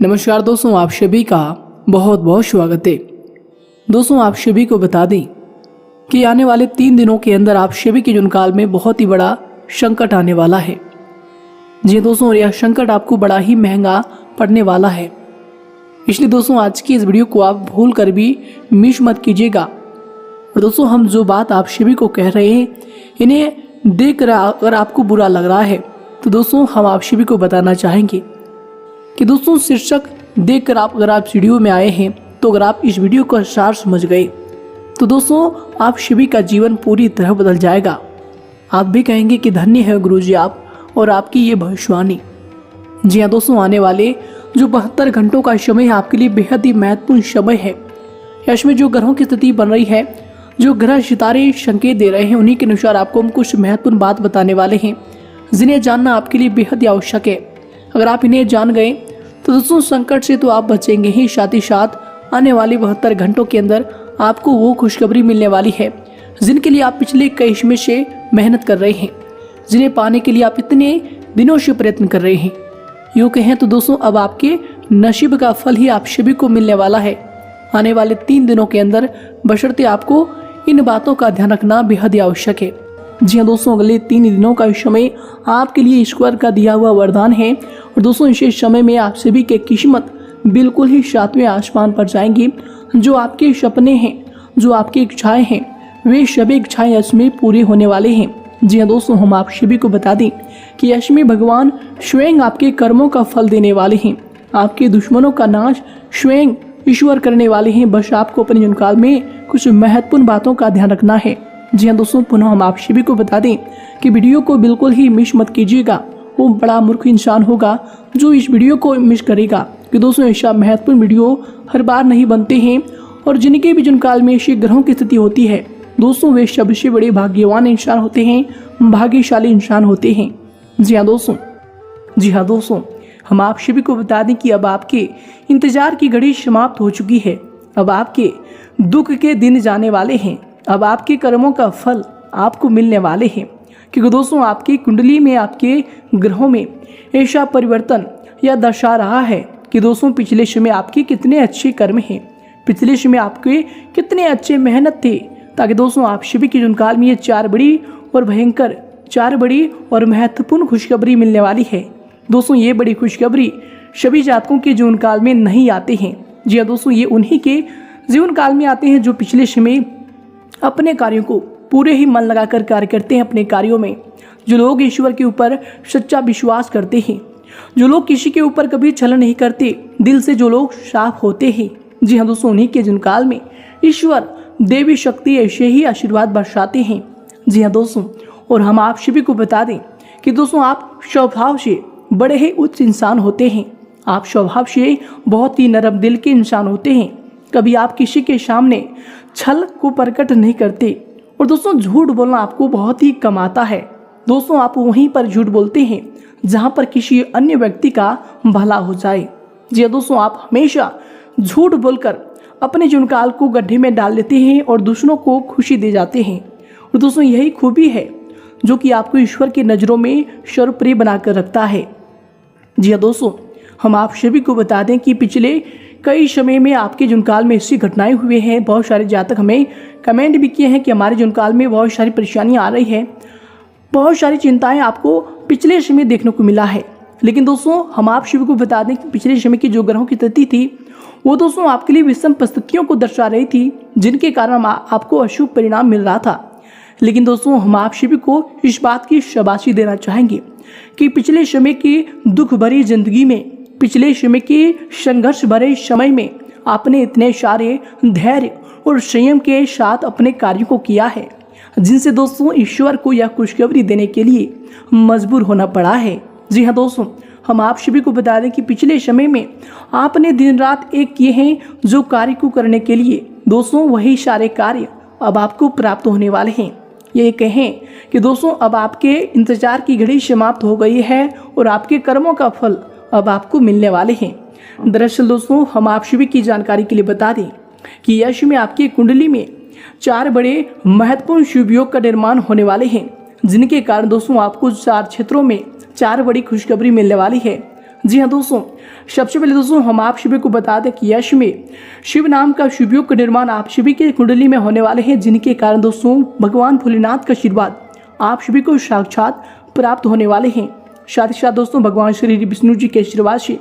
नमस्कार दोस्तों, आप सभी का बहुत बहुत स्वागत है। दोस्तों, आप सभी को बता दें कि आने वाले 3 दिनों के अंदर आप सभी के जीवनकाल में बहुत ही बड़ा संकट आने वाला है। जी दोस्तों, यह संकट आपको बड़ा ही महंगा पड़ने वाला है। इसलिए दोस्तों, आज की इस वीडियो को आप भूल कर भी मिस मत कीजिएगा। और दोस्तों, हम जो बात आप सभी को कह रहे हैं, इन्हें देख कर अगर आपको बुरा लग रहा है तो दोस्तों हम आप सभी को बताना चाहेंगे कि दोस्तों शीर्षक देखकर अगर आप वीडियो में आए हैं तो अगर आप इस वीडियो का सार समझ गए तो दोस्तों आप सभी का जीवन पूरी तरह बदल जाएगा। आप भी कहेंगे कि धन्य है गुरुजी आप और आपकी ये भविष्यवाणी। जी हाँ दोस्तों, आने वाले जो 72 घंटों का समय है आपके लिए बेहद ही महत्वपूर्ण समय है। इसमें जो ग्रहों की स्थिति बन रही है, जो ग्रह सितारे संकेत दे रहे हैं, उन्हीं के अनुसार आपको हम कुछ महत्वपूर्ण बात बताने वाले हैं जिन्हें जानना आपके लिए बेहद ही आवश्यक है। अगर आप इन्हें जान गए तो दोस्तों संकट से तो आप बचेंगे ही, साथ ही साथ आने वाले 72 घंटों के अंदर आपको वो खुशखबरी मिलने वाली है जिनके लिए आप पिछले कई समय से मेहनत कर रहे हैं, जिन्हें पाने के लिए आप इतने दिनों से प्रयत्न कर रहे हैं। यूँ कहें तो दोस्तों अब आपके नसीब का फल ही आप सभी को मिलने वाला है आने वाले 3 दिनों के अंदर, बशर्ते आपको इन बातों का ध्यान रखना बेहद ही आवश्यक है। जी हाँ दोस्तों, अगले 3 दिनों का समय आपके लिए ईश्वर का दिया हुआ वरदान है। और दोस्तों इस समय में आप सभी के किस्मत बिल्कुल ही 7वें आसमान पर जाएंगी। जो आपके सपने हैं, जो आपकी इच्छाएं हैं, वे सभी इच्छाएं इसमें पूरी होने वाले हैं। जी हाँ दोस्तों, हम आप सभी को बता दें कि इसमें भगवान स्वयं आपके कर्मों का फल देने वाले हैं। आपके दुश्मनों का नाश स्वयं ईश्वर करने वाले हैं। बस आपको अपने जीवनकाल में कुछ महत्वपूर्ण बातों का ध्यान रखना है। जी हाँ दोस्तों, पुनः हम आप सभी को बता दें कि वीडियो को बिल्कुल ही मिस मत कीजिएगा। वो बड़ा मूर्ख इंसान होगा जो इस वीडियो को मिस करेगा, कि दोस्तों ऐसा महत्वपूर्ण वीडियो हर बार नहीं बनते हैं। और जिनके भी जीवनकाल में ऐसे ग्रहों की स्थिति होती है दोस्तों, वे सबसे बड़े भाग्यवान इंसान होते हैं, भाग्यशाली इंसान होते हैं। जी हाँ दोस्तों, हम आप सभी को बता दें कि अब आपके इंतजार की घड़ी समाप्त हो चुकी है। अब आपके दुख के दिन जाने वाले हैं। अब आपके कर्मों का फल आपको मिलने वाले हैं, क्योंकि दोस्तों आपकी कुंडली में, आपके ग्रहों में ऐसा परिवर्तन या दर्शा रहा है कि दोस्तों पिछले समय आपके कितने अच्छे कर्म हैं, पिछले समय आपके कितने अच्छे मेहनत थे, ताकि दोस्तों आप सभी के जीवनकाल में ये 4 बड़ी और भयंकर, 4 बड़ी और महत्वपूर्ण खुशखबरी मिलने वाली है। दोस्तों ये बड़ी खुशखबरी सभी जातकों के जीवनकाल में नहीं आते हैं। जी हाँ दोस्तों, ये उन्हीं के जीवनकाल में आते हैं जो पिछले समय अपने कार्यों को पूरे ही मन लगाकर कार्य करते हैं। अपने कार्यों में जो लोग ईश्वर के ऊपर सच्चा विश्वास करते हैं, जो लोग किसी के ऊपर कभी छल नहीं करते, दिल से जो लोग साफ होते हैं। जी हाँ दोस्तों, उन्हीं के जीवनकाल में ईश्वर देवी शक्ति ऐसे ही आशीर्वाद बरसाते हैं। जी हाँ दोस्तों, और हम आप सभी को बता दें कि दोस्तों आप स्वभाव से बड़े ही उच्च इंसान होते हैं। आप स्वभाव से बहुत ही नरम दिल के इंसान होते हैं। कभी आप किसी के सामने छल को प्रकट नहीं करते। और दोस्तों झूठ बोलना आपको बहुत ही कम आता है। दोस्तों आप वहीं पर झूठ बोलते हैं जहां पर किसी अन्य व्यक्ति का भला हो जाए। जी दोस्तों, आप हमेशा झूठ बोलकर अपने जीवनकाल को गड्ढे में डाल देते हैं और दूसरों को खुशी दे जाते हैं। और दोस्तों यही खूबी है जो कि आपको ईश्वर की नज़रों में सर्वप्रिय बनाकर रखता है। जी हाँ दोस्तों, हम आप सभी को बता दें कि पिछले कई समय में आपके जीवनकाल में ऐसी घटनाएं हुए हैं। बहुत सारे जातक हमें कमेंट भी किए हैं कि हमारे जीवनकाल में बहुत सारी परेशानियां आ रही है, बहुत सारी चिंताएं आपको पिछले समय देखने को मिला है। लेकिन दोस्तों हम आप सभी को बता दें कि पिछले समय की जो ग्रहों की स्थिति थी वो दोस्तों आपके लिए विषम परिस्थितियों को दर्शा रही थी, जिनके कारण आपको अशुभ परिणाम मिल रहा था। लेकिन दोस्तों हम आप सभी को इस बात की शाबाशी देना चाहेंगे कि पिछले समय की दुख भरी जिंदगी में, पिछले समय के संघर्ष भरे समय में आपने इतने सारे धैर्य और संयम के साथ अपने कार्यों को किया है, जिनसे दोस्तों ईश्वर को यह खुशखबरी देने के लिए मजबूर होना पड़ा है। जी हाँ दोस्तों, हम आप सभी को बता दें कि पिछले समय में आपने दिन रात एक किए हैं जो कार्य को करने के लिए दोस्तों वही सारे कार्य अब आपको प्राप्त होने वाले हैं। ये कहें कि दोस्तों अब आपके इंतजार की घड़ी समाप्त हो गई है और आपके कर्मों का फल अब आपको मिलने वाले हैं। दरअसल दोस्तों हम आप सभी की जानकारी के लिए बता दें कि यश में आपकी कुंडली में 4 बड़े महत्वपूर्ण शुभ योग का निर्माण होने वाले हैं, जिनके कारण दोस्तों आपको 4 क्षेत्रों में 4 बड़ी खुशखबरी मिलने वाली है। जी हाँ दोस्तों, सबसे पहले दोस्तों हम आप सभी को बता दें कि यश में शिव नाम का शिवयोग का निर्माण आप सभी के कुंडली में होने वाले हैं, जिनके कारण दोस्तों भगवान भोलेनाथ का आशीर्वाद आप सभी को साक्षात प्राप्त होने वाले हैं। साथ ही साथ दोस्तों भगवान श्री विष्णु जी के आशीर्वाद से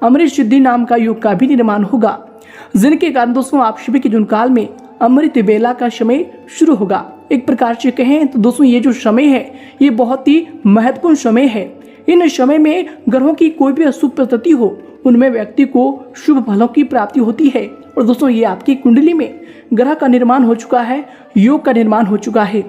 अमृत सिद्धि नाम का योग का भी निर्माण होगा, जिनके कारण दोस्तों आप सभी के जीवन काल में अमृत बेला का समय शुरू होगा। एक प्रकार से कहें तो दोस्तों ये जो समय है ये बहुत ही महत्वपूर्ण समय है। इन समय में ग्रहों की कोई भी अशुभ प्रकृति हो उनमें व्यक्ति को शुभ फलों की प्राप्ति होती है। और दोस्तों ये आपकी कुंडली में ग्रह का निर्माण हो चुका है, योग का निर्माण हो चुका है,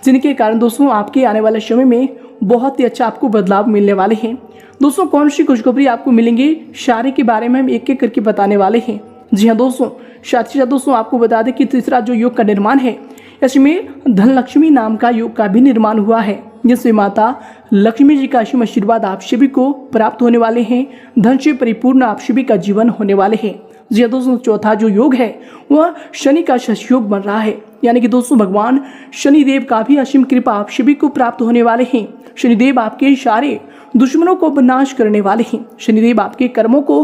जिनके कारण दोस्तों आपके आने वाले समय में बहुत ही अच्छा आपको बदलाव मिलने वाले हैं। दोस्तों कौन सी खुशखबरी आपको मिलेंगी सारे के बारे में हम एक एक करके बताने वाले हैं। जी हाँ दोस्तों, साथ ही साथ दोस्तों आपको बता दें कि तीसरा जो योग का निर्माण है इसमें धनलक्ष्मी नाम का योग का भी निर्माण हुआ है, जिससे माता लक्ष्मी जी का असीम आशीर्वाद आप सभी को प्राप्त होने वाले हैं। धन से परिपूर्ण आप सभी का जीवन होने वाले हैं। जी हाँ दोस्तों, चौथा जो योग है वह शनि का योग बन रहा है, यानी कि दोस्तों भगवान शनिदेव का भी असीम कृपा आप सभी को प्राप्त होने वाले हैं। शनिदेव आपके सारे दुश्मनों को विनाश करने वाले हैं। शनिदेव आपके कर्मों को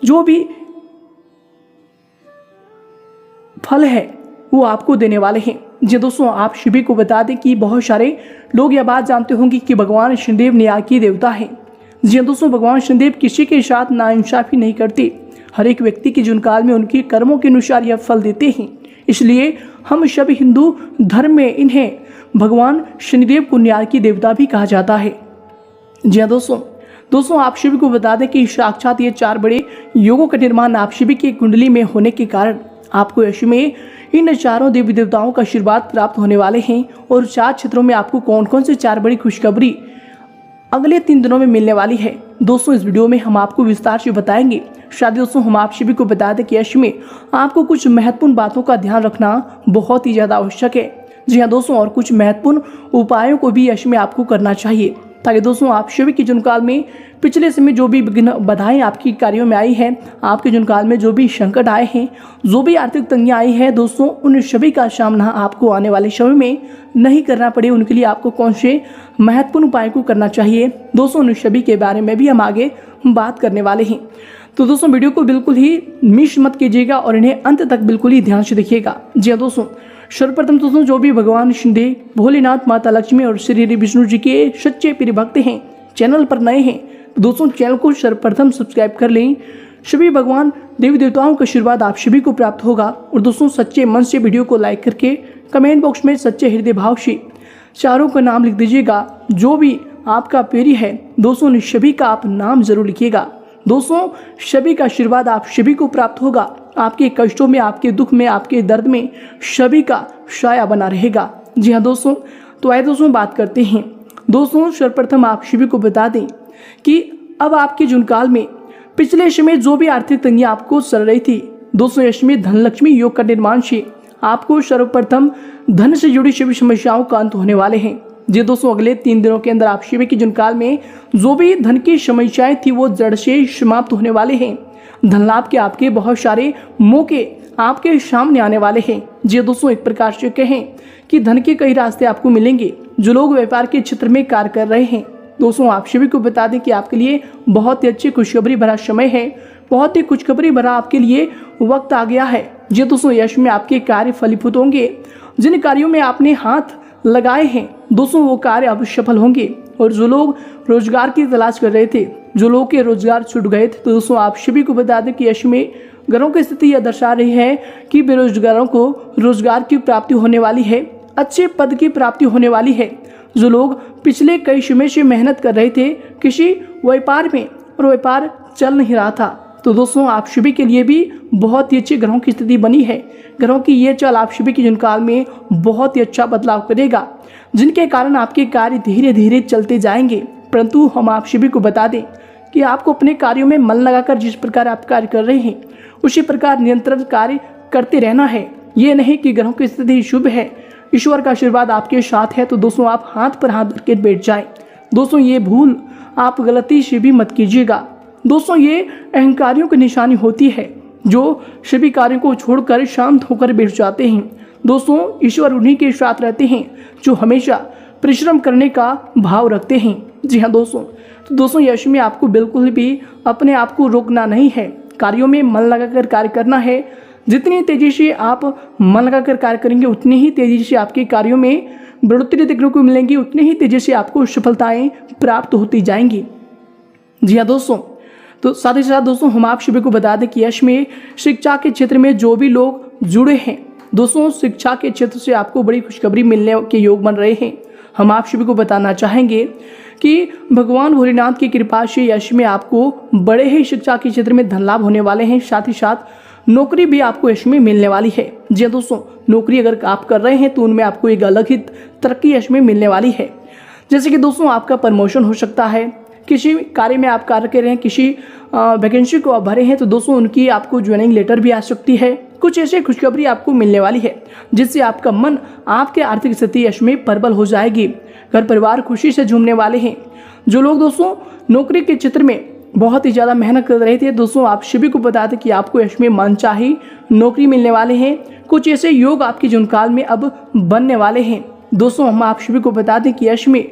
जो भी फल है वो आपको देने वाले हैं। जी दोस्तों, आप सभी को बता दें कि बहुत सारे लोग यह बात जानते होंगे कि भगवान शनिदेव न्याय के देवता हैं। जी दोस्तों, भगवान शनिदेव किसी के साथ नाइंसाफी नहीं करते, हर एक व्यक्ति के जीवन काल में उनके कर्मों के अनुसार यह फल देते हैं। इसलिए हम सभी हिंदू धर्म में इन्हें भगवान शनिदेव को न्याय की देवता भी कहा जाता है। जी हाँ दोस्तों आप सभी को बता दें कि साक्षात ये 4 बड़े योगों का निर्माण आप सभी की कुंडली में होने के कारण आपको यश में इन चारों देवी देवताओं का आशीर्वाद प्राप्त होने वाले हैं। और 4 क्षेत्रों में आपको कौन कौन से 4 बड़ी खुशखबरी अगले 3 दिनों में मिलने वाली है दोस्तों इस वीडियो में हम आपको विस्तार से बताएंगे। शायद दोस्तों हम आप सभी को बता दें कि यश में आपको कुछ महत्वपूर्ण बातों का ध्यान रखना बहुत ही ज़्यादा आवश्यक है। जी हाँ दोस्तों, और कुछ महत्वपूर्ण उपायों को भी यश में आपको करना चाहिए, ताकि दोस्तों आप सभी के जीवन काल में पिछले समय जो भी विघ्न बाधाएं आपकी कार्यों में आई हैं, आपके जीवन काल में जो भी संकट आए हैं, जो भी आर्थिक तंगियां आई हैं दोस्तों, उन सभी का सामना आपको आने वाले समय में नहीं करना पड़े। उनके लिए आपको कौन से महत्वपूर्ण उपाय को करना चाहिए दोस्तों, उन सभी के बारे में भी हम आगे बात करने वाले हैं। तो दोस्तों वीडियो को बिल्कुल ही मिस मत कीजिएगा और इन्हें अंत तक बिल्कुल ही ध्यान से देखिएगा। जी हाँ दोस्तों, सर्वप्रथम दोस्तों जो भी भगवान शनिदेव, भोलेनाथ, माता लक्ष्मी और श्री विष्णु जी के सच्चे प्रिय भक्त हैं, चैनल पर नए हैं तो दोस्तों चैनल को सर्वप्रथम सब्सक्राइब कर लें। सभी भगवान देवी देवताओं का आशीर्वाद आप सभी को प्राप्त होगा। और दोस्तों सच्चे मन से वीडियो को लाइक करके कमेंट बॉक्स में सच्चे हृदय भाव से चारों का नाम लिख दीजिएगा। जो भी आपका प्रिय है दोस्तों सभी का आप नाम जरूर लिखिएगा। दोस्तों सभी का आशीर्वाद आप सभी को प्राप्त होगा। आपके कष्टों में, आपके दुख में, आपके दर्द में सभी का साया बना रहेगा। जी हाँ दोस्तों, तो आइए दोस्तों बात करते हैं। दोस्तों सर्वप्रथम आप सभी को बता दें कि अब आपके जीवन काल में पिछले समय जो भी आर्थिक तंगियां आपको चल रही थी दोस्तों, इसमें धनलक्ष्मी योग का निर्माण से आपको सर्वप्रथम धन से जुड़ी सभी समस्याओं का अंत होने वाले हैं। जी दोस्तों, अगले 3 दिनों के अंदर आप सभी के जीवन काल में जो भी धन की समस्याएं थी वो जड़ से समाप्त होने वाले हैं। धन लाभ के आपके बहुत सारे मौके आपके सामने आने वाले हैं। जी दोस्तों, एक प्रकार से कहें कि धन के कई रास्ते आपको मिलेंगे। जो लोग व्यापार के क्षेत्र में कार्य कर रहे हैं दोस्तों, आप सभी को बता दें कि आपके लिए बहुत ही अच्छी खुशखबरी भरा समय है, बहुत ही खुशखबरी भरा आपके लिए वक्त आ गया है। जी दोस्तों, यश में आपके कार्य फलीभूत होंगे। जिन कार्यों में आपने हाथ लगाए हैं दोस्तों वो कार्य अब सफल होंगे। और जो लोग रोजगार की तलाश कर रहे थे, जो लोग के रोजगार छूट गए थे, तो दोस्तों आप सभी को बता दें कि यश में ग्रहों की स्थिति यह दर्शा रही है कि बेरोजगारों को रोजगार की प्राप्ति होने वाली है, अच्छे पद की प्राप्ति होने वाली है। जो लोग पिछले कई समय से मेहनत कर रहे थे किसी व्यापार में और व्यापार चल नहीं रहा था, तो दोस्तों आप सभी के लिए भी बहुत ही अच्छी ग्रहों की स्थिति बनी है। ग्रहों की ये चाल आप सभी के जीवन काल में बहुत ही अच्छा बदलाव करेगा, जिनके कारण आपके कार्य धीरे धीरे चलते जाएंगे। परंतु हम आप सभी को बता दें कि आपको अपने कार्यों में मन लगाकर जिस प्रकार आप कार्य कर रहे हैं उसी प्रकार निरंतर कार्य करते रहना है। ये नहीं कि ग्रहों की स्थिति शुभ है, ईश्वर का आशीर्वाद आपके साथ है तो दोस्तों आप हाथ पर हाथ रख के बैठ जाएं। दोस्तों ये भूल आप गलती से भी मत कीजिएगा। दोस्तों ये अहंकारियों की निशानी होती है जो सभी कार्यों को छोड़कर शांत होकर बैठ जाते हैं। दोस्तों ईश्वर उन्हीं के साथ रहते हैं जो हमेशा परिश्रम करने का भाव रखते हैं। जी हाँ दोस्तों, तो दोस्तों यश में आपको बिल्कुल भी अपने आप को रोकना नहीं है, कार्यों में मन लगाकर कार्य करना है। जितनी तेजी से आप मन लगाकर कार्य करेंगे उतनी ही तेजी से आपके कार्यों में बढ़ोतरी देखने को मिलेंगी, उतनी ही तेजी से आपको सफलताएं प्राप्त होती जाएंगी। जी हाँ दोस्तों, तो साथ ही साथ दोस्तों हम आप सभी को बता दें कि यश में शिक्षा के क्षेत्र में जो भी लोग जुड़े हैं दोस्तों, शिक्षा के क्षेत्र से आपको बड़ी खुशखबरी मिलने के योग बन रहे हैं। हम आप सभी को बताना चाहेंगे कि भगवान भोलेनाथ की कृपा से यश में आपको बड़े ही शिक्षा के क्षेत्र में धन लाभ होने वाले हैं। साथ ही साथ नौकरी भी आपको यश में मिलने वाली है। जी दोस्तों, नौकरी अगर आप कर रहे हैं तो उनमें आपको एक अलग ही तरक्की यश में मिलने वाली है। जैसे कि दोस्तों आपका प्रमोशन हो सकता है, किसी कार्य में आप कार्य कर रहे हैं, किसी वैकेंसी को आप भरे हैं तो दोस्तों उनकी आपको ज्वाइनिंग लेटर भी आ सकती है। कुछ ऐसे खुशखबरी आपको मिलने वाली है जिससे आपका मन, आपके आर्थिक स्थिति यश में प्रबल हो जाएगी। घर परिवार खुशी से झूमने वाले हैं। जो लोग दोस्तों नौकरी के क्षेत्र में बहुत ही ज़्यादा मेहनत कर रहे थे दोस्तों, आप सभी को बता दें कि आपको यश में मनचाही नौकरी मिलने वाले हैं। कुछ ऐसे योग आपके जीवन काल में अब बनने वाले हैं। दोस्तों हम आप सभी को बता दें कि यश में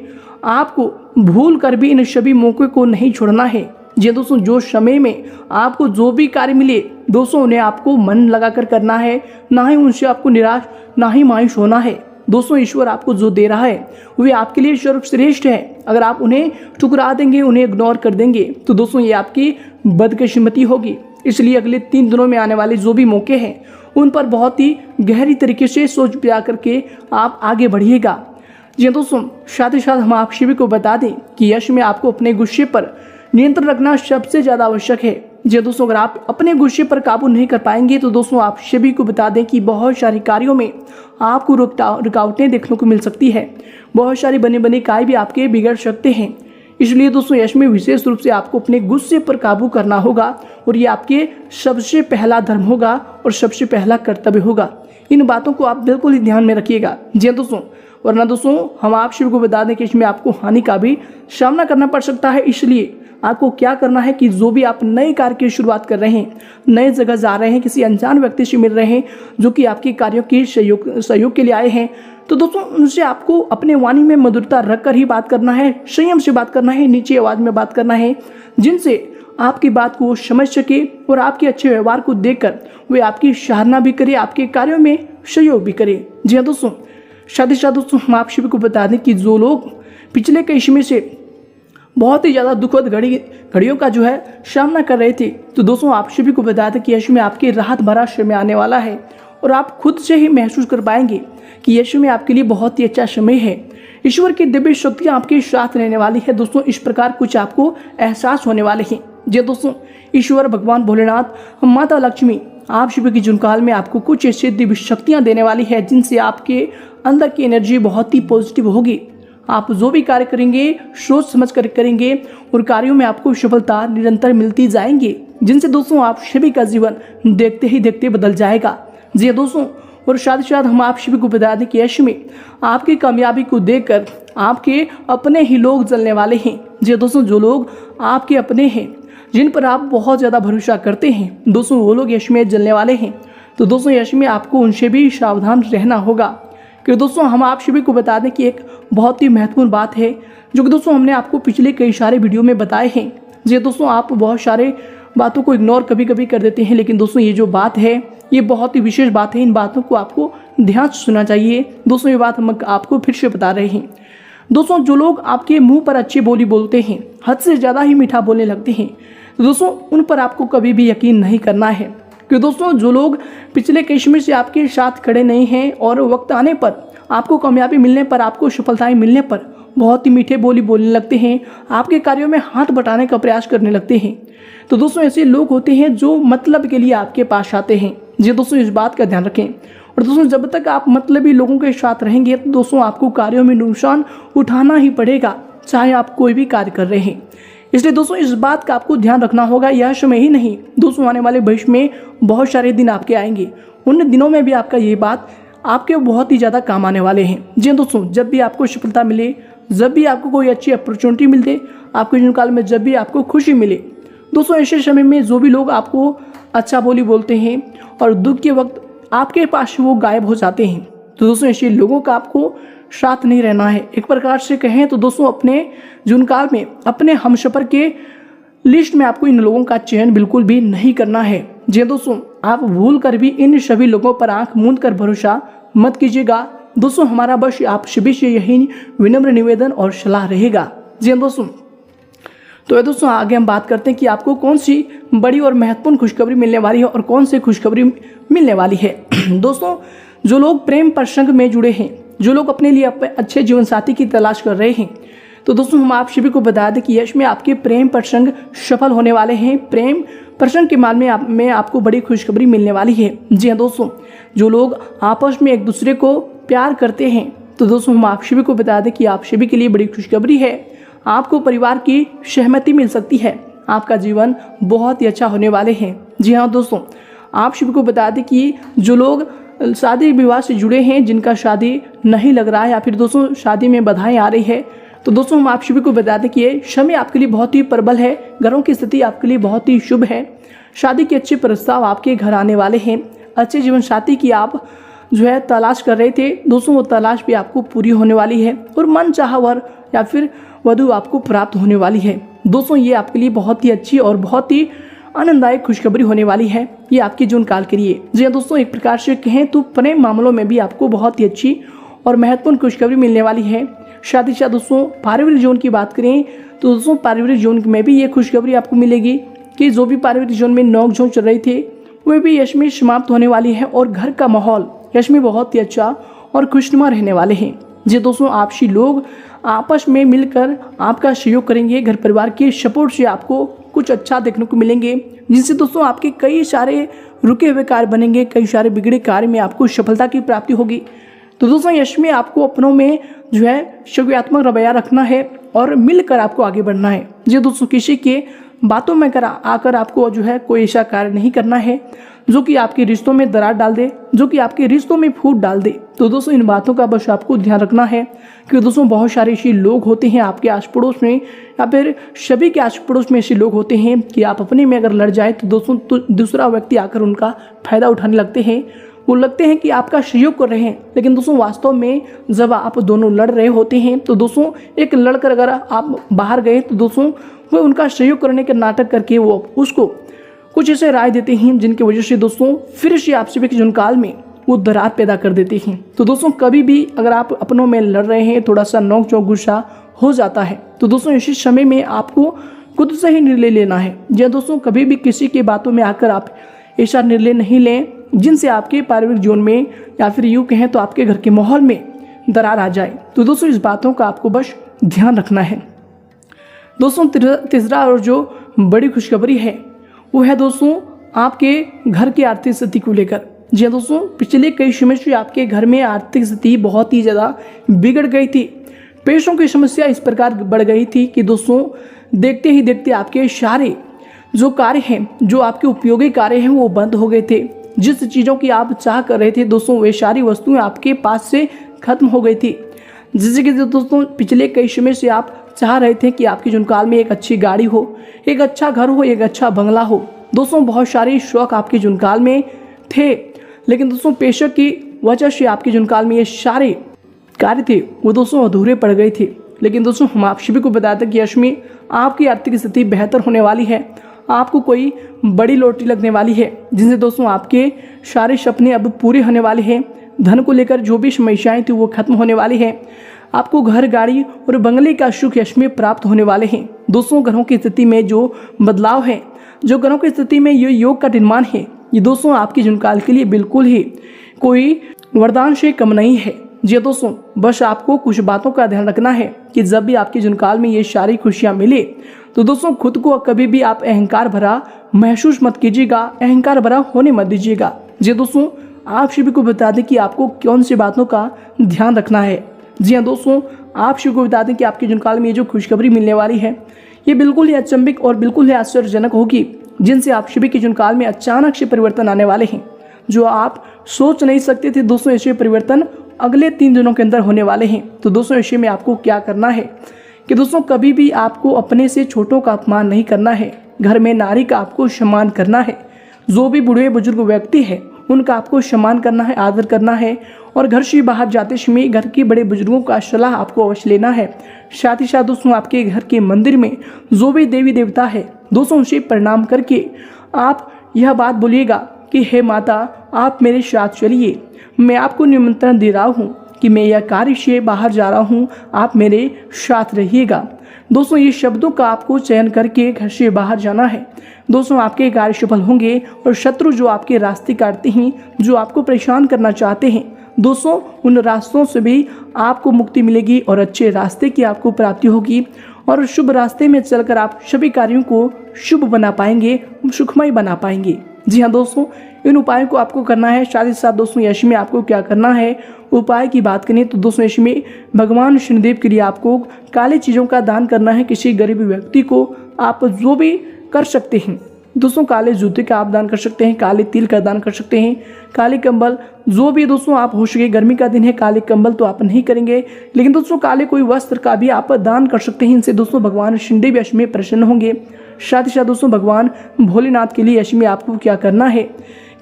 आपको भूल कर भी इन सभी मौके को नहीं छोड़ना है। जी दोस्तों, जो समय में आपको जो भी कार्य मिले दोस्तों उन्हें आपको मन लगाकर करना है, ना ही उनसे आपको निराश ना ही मायूस होना है। दोस्तों ईश्वर आपको जो दे रहा है वे आपके लिए सर्वश्रेष्ठ है। अगर आप उन्हें ठुकरा देंगे, उन्हें इग्नोर कर देंगे तो दोस्तों ये आपकी बदकिस्मती होगी। इसलिए अगले 3 दिनों में आने वाले जो भी मौके हैं उन पर बहुत ही गहरी तरीके से सोच विचार करके आप आगे बढ़िएगा। जी दोस्तों, साथ ही साथ हम आप सभी को बता दें कि यश में आपको अपने गुस्से पर नियंत्रण रखना सबसे ज़्यादा आवश्यक है। जी दोस्तों, अगर आप अपने गुस्से पर काबू नहीं कर पाएंगे तो दोस्तों आप सभी को बता दें कि बहुत सारे कार्यों में आपको रुकावटें देखने को मिल सकती है। बहुत सारे बने बने कार्य भी आपके बिगड़ सकते हैं। इसलिए दोस्तों यश में विशेष रूप से आपको अपने गुस्से पर काबू करना होगा और ये आपके सबसे पहला धर्म होगा और सबसे पहला कर्तव्य होगा। इन बातों को आप बिल्कुल ही ध्यान में रखिएगा। जी दोस्तों, वरना दोस्तों हम आप सभी को बता दें कि इसमें आपको हानि का भी सामना करना पड़ सकता है। इसलिए आपको क्या करना है कि जो भी आप नए कार्य की शुरुआत कर रहे हैं, नए जगह जा रहे हैं, किसी अनजान व्यक्ति से मिल रहे हैं जो कि आपके कार्यों की सहयोग के लिए आए हैं, तो दोस्तों उनसे आपको अपने वाणी में मधुरता रखकर ही बात करना है, संयम से बात करना है, नीचे आवाज़ में बात करना है, जिनसे आपकी बात को समझ सके और आपके अच्छे व्यवहार को देखकर वे आपकी सराहना भी करे, आपके कार्यों में सहयोग भी करे। जी हाँ दोस्तों, साथ ही साथ दोस्तों हम आप सभी को बता दें कि जो लोग पिछले कई समय से बहुत ही ज़्यादा दुखद घड़ियों का जो है सामना कर रहे थे, तो दोस्तों आप सभी को बता दें कि यश में आपके राहत भरा समय आने वाला है और आप खुद से ही महसूस कर पाएंगे कि यश में आपके लिए बहुत ही अच्छा समय है। ईश्वर की दिव्य शक्तियाँ आपके साथ रहने वाली है दोस्तों। इस प्रकार कुछ आपको एहसास होने वाले हैं। जी दोस्तों, ईश्वर भगवान भोलेनाथ, माता लक्ष्मी आप सभी की जीवनकाल में आपको कुछ ऐसी दिव्य शक्तियाँ देने वाली है जिनसे आपके अंदर की एनर्जी बहुत ही पॉजिटिव होगी। आप जो भी कार्य करेंगे सोच समझ कर करेंगे और कार्यों में आपको सफलता निरंतर मिलती जाएंगी, जिनसे दोस्तों आप सभी का जीवन देखते ही देखते बदल जाएगा। जी दोस्तों, और साथ ही साथ हम आप सभी को बता दें कि यश में आपकी कामयाबी को देखकर आपके अपने ही लोग जलने वाले हैं। जी दोस्तों, जो लोग आपके अपने हैं, जिन पर आप बहुत ज़्यादा भरोसा करते हैं दोस्तों, वो लोग यश में जलने वाले हैं। तो दोस्तों यश में आपको उनसे भी सावधान रहना होगा। कि दोस्तों हम आप सभी को बता दें कि एक बहुत ही महत्वपूर्ण बात है जो कि दोस्तों हमने आपको पिछले कई सारे वीडियो में बताए हैं। जी दोस्तों, आप बहुत सारे बातों को इग्नोर कभी कभी कर देते हैं, लेकिन दोस्तों ये जो बात है ये बहुत ही विशेष बात है। इन बातों को आपको ध्यान से सुनना चाहिए। दोस्तों ये बात हम आपको फिर से बता रहे हैं। दोस्तों जो लोग आपके मुंह पर अच्छी बोली बोलते हैं, हद से ज़्यादा ही मीठा बोलने लगते हैं, तो दोस्तों उन पर आपको कभी भी यकीन नहीं करना है। कि दोस्तों जो लोग पिछले कई समय से आपके साथ खड़े नहीं हैं और वक्त आने पर आपको कामयाबी मिलने पर, आपको सफलताएं मिलने पर बहुत ही मीठे बोली बोलने लगते हैं, आपके कार्यों में हाथ बटाने का प्रयास करने लगते हैं, तो दोस्तों ऐसे लोग होते हैं जो मतलब के लिए आपके पास आते हैं। जी दोस्तों इस बात का ध्यान रखें। और दोस्तों जब तक आप मतलबी लोगों के साथ रहेंगे तो दोस्तों आपको कार्यों में नुकसान उठाना ही पड़ेगा, चाहे आप कोई भी कार्य कर रहे हैं। इसलिए दोस्तों इस बात का आपको ध्यान रखना होगा। यह समय ही नहीं दोस्तों, आने वाले भविष्य में बहुत सारे दिन आपके आएंगे, उन दिनों में भी आपका ये बात आपके बहुत ही ज़्यादा काम आने वाले हैं। जी दोस्तों, जब भी आपको सफलता मिले, जब भी आपको कोई अच्छी अपॉर्चुनिटी मिले, आपके जीवन काल में जब भी आपको खुशी मिले, दोस्तों ऐसे समय में जो भी लोग आपको अच्छा बोली बोलते हैं और दुख के वक्त आपके पास वो गायब हो जाते हैं, तो दोस्तों ऐसे लोगों का आपको साथ नहीं रहना है। एक प्रकार से कहें तो दोस्तों अपने जीवन काल में अपने हमसफर के लिस्ट में आपको इन लोगों का चयन बिल्कुल भी नहीं करना है। जी दोस्तों, आप भूल कर भी इन सभी लोगों पर आंख मूंद कर भरोसा मत कीजिएगा। दोस्तों हमारा बस आप सभी से यही विनम्र निवेदन और सलाह रहेगा। जी दोस्तों, तो दोस्तों आगे हम बात करते हैं कि आपको कौन सी बड़ी और महत्वपूर्ण खुशखबरी मिलने वाली है और कौन सी खुशखबरी मिलने वाली है। दोस्तों, जो लोग प्रेम प्रसंग में जुड़े हैं, जो लोग अपने लिए अच्छे जीवन साथी की तलाश कर रहे हैं, तो दोस्तों हम आप सभी को बता दें कि यश में आपके प्रेम प्रसंग सफल होने वाले हैं। प्रेम प्रसंग के मामले में आपको बड़ी खुशखबरी मिलने वाली है। जी हाँ दोस्तों, जो लोग आपस में एक दूसरे को प्यार करते हैं, तो दोस्तों हम आप सभी को बता दें कि आप सभी के लिए बड़ी खुशखबरी है। आपको परिवार की सहमति मिल सकती है। आपका जीवन बहुत ही अच्छा होने वाले हैं। जी हाँ दोस्तों, आप सभी को बता दें कि जो लोग शादी विवाह से जुड़े हैं, जिनका शादी नहीं लग रहा है या फिर दोस्तों शादी में बाधाएं आ रही है, तो दोस्तों हम आप सभी को बता दें कि ये समय आपके लिए बहुत ही प्रबल है। घरों की स्थिति आपके लिए बहुत ही शुभ है। शादी के अच्छे प्रस्ताव आपके घर आने वाले हैं। अच्छे जीवन साथी की आप जो है तलाश कर रहे थे, दोस्तों वो तलाश भी आपको पूरी होने वाली है और मन चाहा वर या फिर वधु आपको प्राप्त होने वाली है। दोस्तों ये आपके लिए बहुत ही अच्छी और बहुत ही आनंददायक खुशखबरी होने वाली है। ये आपके जीवन काल के लिए। जी हाँ दोस्तों, एक प्रकार से कहें तो प्रेम मामलों में भी आपको बहुत ही अच्छी और महत्वपूर्ण खुशखबरी मिलने वाली है। शादीशुदा दोस्तों पारिवारिक जीवन की बात करें तो दोस्तों पारिवारिक जीवन में भी ये खुशखबरी आपको मिलेगी कि जो भी पारिवारिक जीवन में नोकझोंक चल रही थी वे भी यश में समाप्त होने वाली है और घर का माहौल यश में बहुत ही अच्छा और खुशनुमा रहने वाले हैं। जी दोस्तों, आपसी लोग आपस में मिलकर आपका सहयोग करेंगे। घर परिवार के सपोर्ट से आपको कुछ अच्छा देखने को मिलेंगे, जिनसे दोस्तों आपके कई सारे रुके हुए कार्य बनेंगे, कई सारे बिगड़े कार्य में आपको सफलता की प्राप्ति होगी। तो दोस्तों यश में आपको अपनों में जो है सकारात्मक रवैया रखना है और मिलकर आपको आगे बढ़ना है। जी दोस्तों, किसी के बातों में आकर आपको जो है कोई ऐसा कार्य नहीं करना है जो कि आपके रिश्तों में दरार डाल दे, जो कि आपके रिश्तों में फूट डाल दे। तो दोस्तों इन बातों का बस आपको ध्यान रखना है कि दोस्तों बहुत सारे ऐसे लोग होते हैं आपके आस पड़ोस में या फिर सभी के आस पड़ोस में ऐसे लोग होते हैं कि आप अपने में अगर लड़ जाए तो दोस्तों तो दूसरा व्यक्ति आकर उनका फायदा उठाने लगते हैं। वो लगते हैं कि आपका सहयोग कर रहे हैं, लेकिन दोस्तों वास्तव में जब आप दोनों लड़ रहे होते हैं तो दोस्तों एक लड़कर अगर आप बाहर गए तो दोस्तों वो उनका सहयोग करने के नाटक करके वो उसको कुछ ऐसे राय देते हैं जिनकी वजह से दोस्तों फिर से आपसे के जीवन काल में वो दरार पैदा कर देते हैं। तो दोस्तों कभी भी अगर आप अपनों में लड़ रहे हैं, थोड़ा सा नोक चोक गुस्सा हो जाता है, तो दोस्तों इसी समय में आपको खुद से ही निर्णय लेना है। या दोस्तों कभी भी किसी की बातों में आकर आप ऐसा निर्णय नहीं लें जिनसे आपके पारिवारिक जीवन में या फिर यूँ कहें तो आपके घर के माहौल में दरार आ जाए। तो दोस्तों इस बातों का आपको बस ध्यान रखना है। दोस्तों तीसरा और जो बड़ी खुशखबरी है वो है दोस्तों आपके घर की आर्थिक स्थिति को लेकर। जी हाँ दोस्तों, पिछले कई समय से आपके घर में आर्थिक स्थिति बहुत ही ज़्यादा बिगड़ गई थी। पैसों की समस्या इस प्रकार बढ़ गई थी कि दोस्तों देखते ही देखते आपके सारे जो कार्य हैं, जो आपके उपयोगी कार्य हैं वो बंद हो गए थे। जिस चीज़ों की आप चाह कर रहे थे दोस्तों वे सारी वस्तुएं आपके पास से खत्म हो गई थी। जैसे कि दोस्तों पिछले कई समय से आप चाह रहे थे कि आपके जीवन काल में एक अच्छी गाड़ी हो, एक अच्छा घर हो, एक अच्छा बंगला हो। दोस्तों बहुत सारे शौक आपके जीवन काल में थे, लेकिन दोस्तों पैसे की वजह से आपके जीवन काल में ये सारे कार्य थे वो दोस्तों अधूरे पड़ गए थे। लेकिन दोस्तों हम आप सभी को बताते कि यश में आपकी आर्थिक स्थिति बेहतर होने वाली है। आपको कोई बड़ी लॉटरी लगने वाली है जिनसे दोस्तों आपके सारे सपने अब पूरे होने वाले हैं। धन को लेकर जो भी समस्याएं थी वो खत्म होने वाली है। आपको घर, गाड़ी और बंगले का सुख यश में प्राप्त होने वाले हैं। दोस्तों घरों की स्थिति में जो बदलाव है, जो घरों की स्थिति में ये योग का निर्माण है, ये दोस्तों आपके जीवन काल के लिए बिल्कुल ही कोई वरदान से कम नहीं है। जी दोस्तों, बस आपको कुछ बातों का ध्यान रखना है कि जब भी आपके जीवन काल में ये सारी खुशियाँ मिले तो दोस्तों खुद को कभी भी आप अहंकार भरा महसूस मत कीजिएगा, अहंकार भरा होने मत दीजिएगा। जी दोस्तों, आप सभी को बता दें कि आपको कौन सी बातों का ध्यान रखना है। जी हाँ दोस्तों, आप सभी को बता दें कि आपके जीवन काल में ये जो खुशखबरी मिलने वाली है ये बिल्कुल ही अचंभित और बिल्कुल ही आश्चर्यजनक होगी, जिनसे आप सभी के जीवन काल में अचानक से परिवर्तन आने वाले हैं जो आप सोच नहीं सकते थे। दोस्तों ऐसे परिवर्तन अगले 3 दिनों के अंदर होने वाले हैं। तो दोस्तों ऐसे में आपको क्या करना है कि दोस्तों कभी भी आपको अपने से छोटों का अपमान नहीं करना है। घर में नारी का आपको सम्मान करना है। जो भी बूढ़े बुजुर्ग व्यक्ति है उनका आपको सम्मान करना है, आदर करना है और घर से बाहर जाते समय घर के बड़े बुजुर्गों का सलाह आपको अवश्य लेना है। साथ ही साथ दोस्तों आपके घर के मंदिर में जो भी देवी देवता है दोस्तों उनसे प्रणाम करके आप यह बात बोलिएगा कि हे माता आप मेरे साथ चलिए, मैं आपको निमंत्रण दे रहा हूँ कि मैं यह कार्य से बाहर जा रहा हूँ, आप मेरे साथ रहिएगा। दोस्तों ये शब्दों का आपको चयन करके घर से बाहर जाना है। दोस्तों आपके कार्य सफल होंगे और शत्रु जो आपके रास्ते काटते हैं, जो आपको परेशान करना चाहते हैं, दोस्तों उन रास्तों से भी आपको मुक्ति मिलेगी और अच्छे रास्ते की आपको प्राप्ति होगी और शुभ रास्ते में चलकर आप सभी कार्यों को शुभ बना पाएंगे, सुखमय बना पाएंगे। जी हाँ दोस्तों, इन उपायों को आपको करना है। साथ ही साथ दोस्तों यश में आपको क्या करना है, उपाय की बात करें तो दोस्तों यश में भगवान शनिदेव के लिए आपको काली चीज़ों का दान करना है। किसी गरीब व्यक्ति को आप जो भी कर सकते हैं दोस्तों, काले जूते का आप दान कर सकते हैं, काले तिल का दान कर सकते हैं, काले कंबल जो भी दोस्तों आप हो सके, गर्मी का दिन है काले कंबल तो आप नहीं करेंगे, लेकिन दोस्तों काले कोई वस्त्र का भी आप दान कर सकते हैं। इनसे दोस्तों भगवान शनिदेव यश में प्रसन्न होंगे। साथ ही साथ दोस्तों भगवान भोलेनाथ के लिए यश में आपको क्या करना है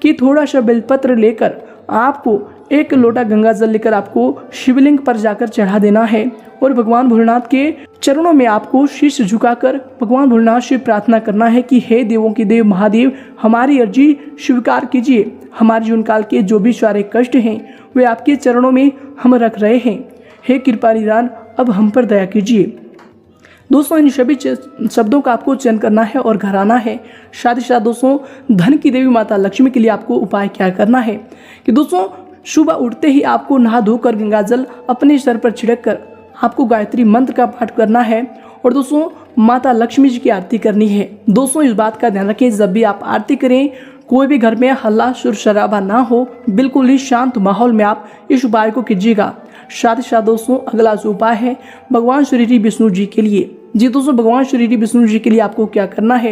कि थोड़ा सा बेलपत्र लेकर आपको एक लोटा गंगा जल लेकर आपको शिवलिंग पर जाकर चढ़ा देना है और भगवान भोलेनाथ के चरणों में आपको शीश झुकाकर भगवान भोलेनाथ से प्रार्थना करना है कि हे देवों के देव महादेव हमारी अर्जी स्वीकार कीजिए। हमारे जीवन काल के जो भी सारे कष्ट हैं वे आपके चरणों में हम रख रहे हैं। हे कृपा निदान अब हम पर दया कीजिए। दोस्तों इन सभी शब्दों का आपको चयन करना है और घर आना है। साथ ही साथ दोस्तों धन की देवी माता लक्ष्मी के लिए आपको उपाय क्या करना है कि दोस्तों सुबह उठते ही आपको नहा धोकर गंगा जल अपने सर पर छिड़क कर आपको गायत्री मंत्र का पाठ करना है और दोस्तों माता लक्ष्मी जी की आरती करनी है। दोस्तों इस बात का ध्यान रखें, जब भी आप आरती करें कोई भी घर में हल्ला शोर शराबा ना हो, बिल्कुल ही शांत माहौल में आप इस उपाय को कीजिएगा। साथ ही साथ दोस्तों अगला जो उपाय है भगवान श्री विष्णु जी के लिए। जी दोस्तों भगवान श्री विष्णु जी के लिए आपको क्या करना है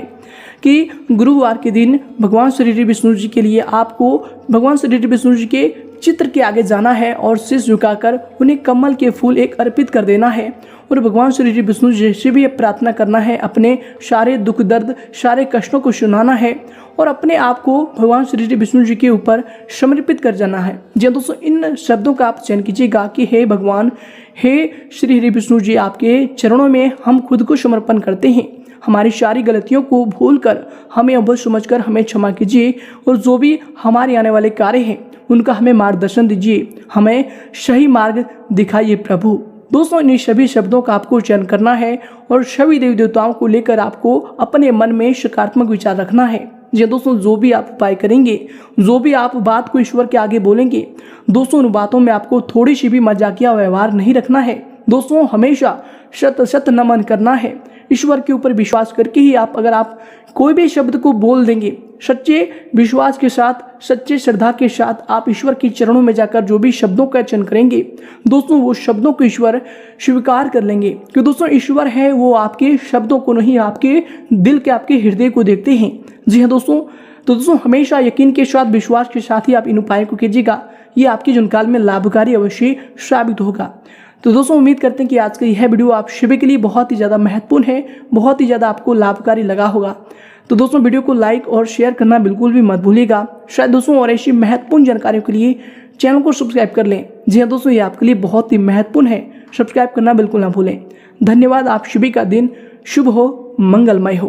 कि गुरुवार के दिन भगवान श्री विष्णु जी के लिए आपको भगवान श्री विष्णु जी के चित्र के आगे जाना है और शीश झुकाकर उन्हें कमल के फूल एक अर्पित कर देना है और भगवान श्री विष्णु जी से भी प्रार्थना करना है, अपने सारे दुख दर्द सारे कष्टों को सुनाना है और अपने आप को भगवान श्री विष्णु जी के ऊपर समर्पित कर जाना है। जी दोस्तों इन शब्दों का आप चयन कीजिएगा कि हे भगवान हे श्री विष्णु जी आपके चरणों में हम खुद को समर्पण करते हैं। हमारी सारी गलतियों को भूलकर हमें अवश्य समझकर हमें क्षमा कीजिए और जो भी हमारे आने वाले कार्य हैं उनका हमें मार्गदर्शन दीजिए, हमें सही मार्ग दिखाइए प्रभु। दोस्तों इन सभी शब्दों का आपको चयन करना है और सभी देवी देवताओं को लेकर आपको अपने मन में सकारात्मक विचार रखना है। जी दोस्तों जो भी आप उपाय करेंगे, जो भी आप बात को ईश्वर के आगे बोलेंगे, दोस्तों उन बातों में आपको थोड़ी सी भी मजाकिया व्यवहार नहीं रखना है। दोस्तों हमेशा शत शत नमन करना है, ईश्वर के ऊपर विश्वास करके ही अगर आप कोई भी शब्द को बोल देंगे सच्चे विश्वास के साथ, सच्चे श्रद्धा के साथ आप ईश्वर के चरणों में जाकर जो भी शब्दों का चयन करेंगे दोस्तों वो शब्दों को ईश्वर स्वीकार कर लेंगे। कि दोस्तों ईश्वर है वो आपके शब्दों को नहीं, आपके दिल के आपके हृदय को देखते हैं। जी हाँ दोस्तों, तो दोस्तों हमेशा यकीन के साथ विश्वास के साथ ही आप इन उपायों को कीजिएगा, ये आपके जीवन काल में लाभकारी अवश्य साबित होगा। तो दोस्तों उम्मीद करते हैं कि आज का यह वीडियो आप सभी के लिए बहुत ही ज़्यादा महत्वपूर्ण है, बहुत ही ज़्यादा आपको लाभकारी लगा होगा। तो दोस्तों वीडियो को लाइक और शेयर करना बिल्कुल भी मत भूलिएगा। शायद दोस्तों और ऐसी महत्वपूर्ण जानकारियों के लिए चैनल को सब्सक्राइब कर लें। जी हाँ दोस्तों ये आपके लिए बहुत ही महत्वपूर्ण है, सब्सक्राइब करना बिल्कुल ना भूलें। धन्यवाद। आप सभी का दिन शुभ हो, मंगलमय हो।